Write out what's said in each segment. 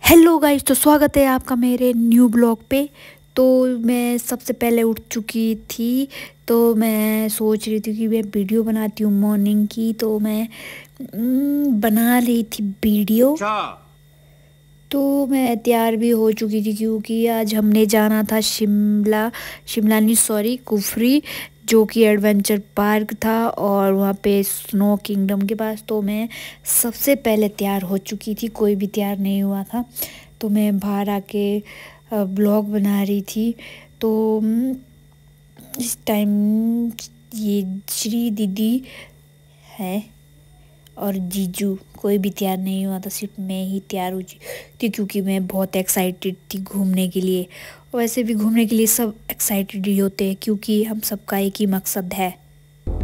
Hello guys, तो स्वागत है आपका मेरे न्यू ब्लॉग पे। तो मैं सबसे पहले उठ चुकी थी, तो मैं सोच रही थी कि मैं वीडियो बनाती हूँ मॉर्निंग की। तो मैं बना रही थी वीडियो। तो मैं तैयार भी हो चुकी थी क्योंकि आज हमने जाना था शिमला नहीं सॉरी कुफरी, जो कि एडवेंचर पार्क था और वहाँ पे स्नो किंगडम के पास। तो मैं सबसे पहले तैयार हो चुकी थी, कोई भी तैयार नहीं हुआ था। तो मैं बाहर आके ब्लॉग बना रही थी। तो इस टाइम ये श्री दीदी है और जीजू, कोई भी तैयार नहीं हुआ था, सिर्फ मैं ही तैयार हुई थी क्योंकि मैं बहुत एक्साइटेड थी घूमने के लिए। वैसे भी घूमने के लिए सब एक्साइटेड ही होते हैं क्योंकि हम सबका एक ही मकसद है।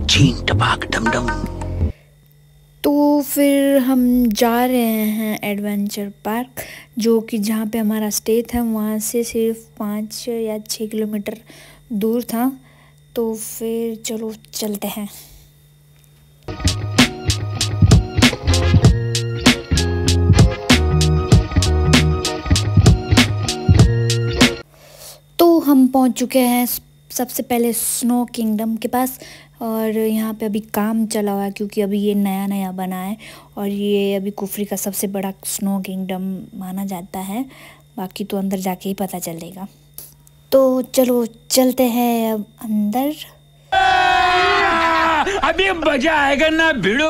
छीन टपाक डम डम। तो फिर हम जा रहे हैं एडवेंचर पार्क, जो कि जहाँ पे हमारा स्टे था वहाँ से सिर्फ 5 या 6 किलोमीटर दूर था। तो फिर चलो चलते हैं। तो हम पहुंच चुके हैं सबसे पहले स्नो किंगडम के पास। और यहाँ पे अभी काम चला हुआ है क्योंकि अभी ये नया नया बना है और ये अभी कुफरी का सबसे बड़ा स्नो किंगडम माना जाता है। बाकी तो अंदर जाके ही पता चलेगा। तो चलो चलते हैं अब अंदर। अभी मजा आएगा ना भिड़ो।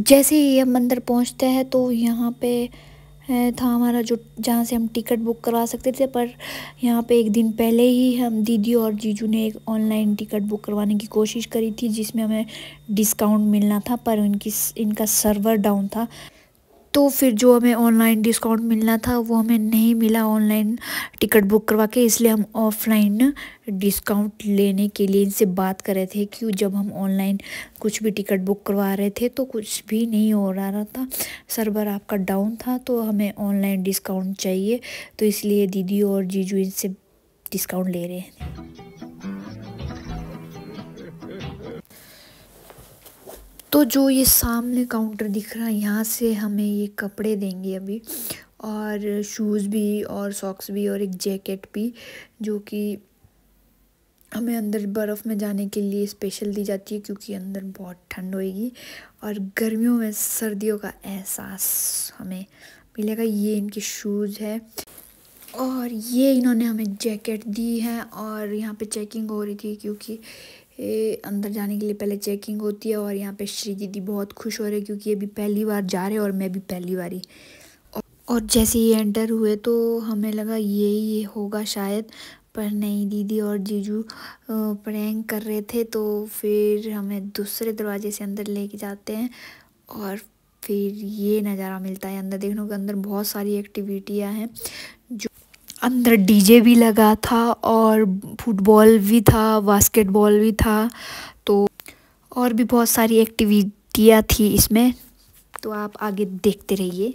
जैसे ही हम अंदर पहुंचते हैं तो यहाँ पे था हमारा जो जहाँ से हम टिकट बुक करवा सकते थे। पर यहाँ पे एक दिन पहले ही हम दीदी और जीजू ने एक ऑनलाइन टिकट बुक करवाने की कोशिश करी थी जिसमें हमें डिस्काउंट मिलना था, पर इनका सर्वर डाउन था। तो फिर जो हमें ऑनलाइन डिस्काउंट मिलना था वो हमें नहीं मिला ऑनलाइन टिकट बुक करवा के। इसलिए हम ऑफलाइन डिस्काउंट लेने के लिए इनसे बात कर रहे थे कि जब हम ऑनलाइन कुछ भी टिकट बुक करवा रहे थे तो कुछ भी नहीं हो रहा था, सर्वर आपका डाउन था। तो हमें ऑनलाइन डिस्काउंट चाहिए, तो इसलिए दीदी और जीजू इनसे डिस्काउंट ले रहे हैं। तो जो ये सामने काउंटर दिख रहा है यहाँ से हमें ये कपड़े देंगे अभी, और शूज़ भी और सॉक्स भी और एक जैकेट भी, जो कि हमें अंदर बर्फ़ में जाने के लिए स्पेशल दी जाती है क्योंकि अंदर बहुत ठंड होएगी और गर्मियों में सर्दियों का एहसास हमें मिलेगा। ये इनके शूज़ है और ये इन्होंने हमें जैकेट दी है। और यहाँ पे चेकिंग हो रही थी क्योंकि अंदर जाने के लिए पहले चेकिंग होती है। और यहाँ पे श्री दीदी बहुत खुश हो रहे क्योंकि ये भी पहली बार जा रहे हैं और मैं भी पहली बार ही। और जैसे ही एंटर हुए तो हमें लगा ये होगा शायद, पर नहीं, दीदी और जीजू प्रैंक कर रहे थे। तो फिर हमें दूसरे दरवाजे से अंदर लेके जाते हैं और फिर ये नज़ारा मिलता है अंदर देखने को। अंदर बहुत सारी एक्टिविटियाँ हैं, जो अंदर डीजे भी लगा था और फुटबॉल भी था, बास्केटबॉल भी था। तो और भी बहुत सारी एक्टिविटियाँ थी इसमें, तो आप आगे देखते रहिए।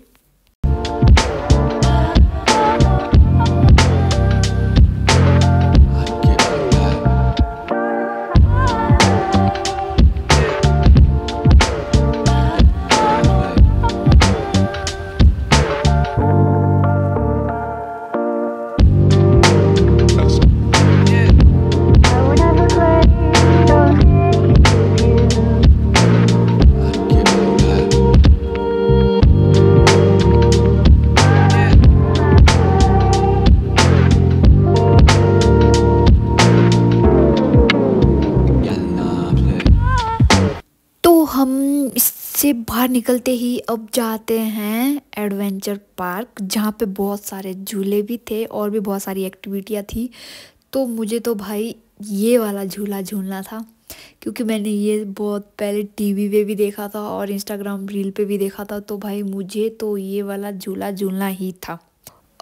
से बाहर निकलते ही अब जाते हैं एडवेंचर पार्क, जहाँ पे बहुत सारे झूले भी थे और भी बहुत सारी एक्टिविटियाँ थी। तो मुझे तो भाई ये वाला झूला झूलना था, क्योंकि मैंने ये बहुत पहले टीवी पे भी देखा था और इंस्टाग्राम रील पे भी देखा था। तो भाई मुझे तो ये वाला झूला झूलना ही था।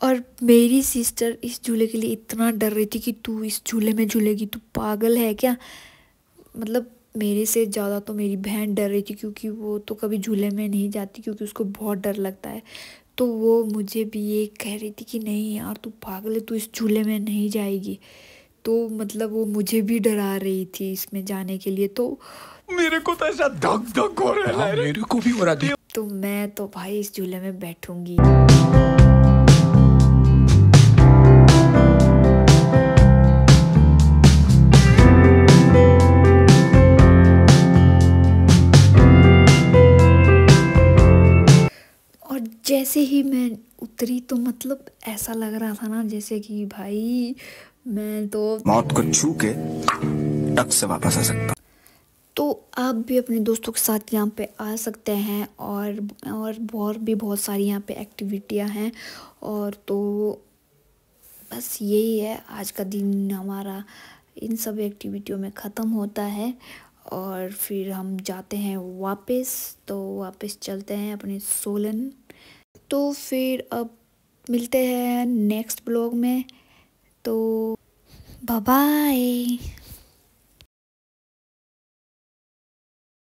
और मेरी सिस्टर इस झूले के लिए इतना डर रही थी कि तू इस झूले में झूलेगी, तू पागल है क्या। मतलब मेरे से ज़्यादा तो मेरी बहन डर रही थी, क्योंकि वो तो कभी झूले में नहीं जाती, क्योंकि उसको बहुत डर लगता है। तो वो मुझे भी ये कह रही थी कि नहीं यार तू पागल है, तू इस झूले में नहीं जाएगी। तो मतलब वो मुझे भी डरा रही थी इसमें जाने के लिए। तो मेरे को तो ऐसा धक धक हो रहा है, मेरे को भी हो रहा है। तो मैं तो भाई इस झूले में बैठूंगी। और जैसे ही मैं उतरी तो मतलब ऐसा लग रहा था ना जैसे कि भाई मैं तो मौत को छू के टक से वापस आ सकता। तो आप भी अपने दोस्तों के साथ यहाँ पे आ सकते हैं। और भी बहुत सारी यहाँ पे एक्टिविटियाँ हैं। और तो बस यही है, आज का दिन हमारा इन सब एक्टिविटियों में ख़त्म होता है। और फिर हम जाते हैं वापस, तो वापस चलते हैं अपने सोलन। तो फिर अब मिलते हैं नेक्स्ट ब्लॉग में। तो बाय बाय।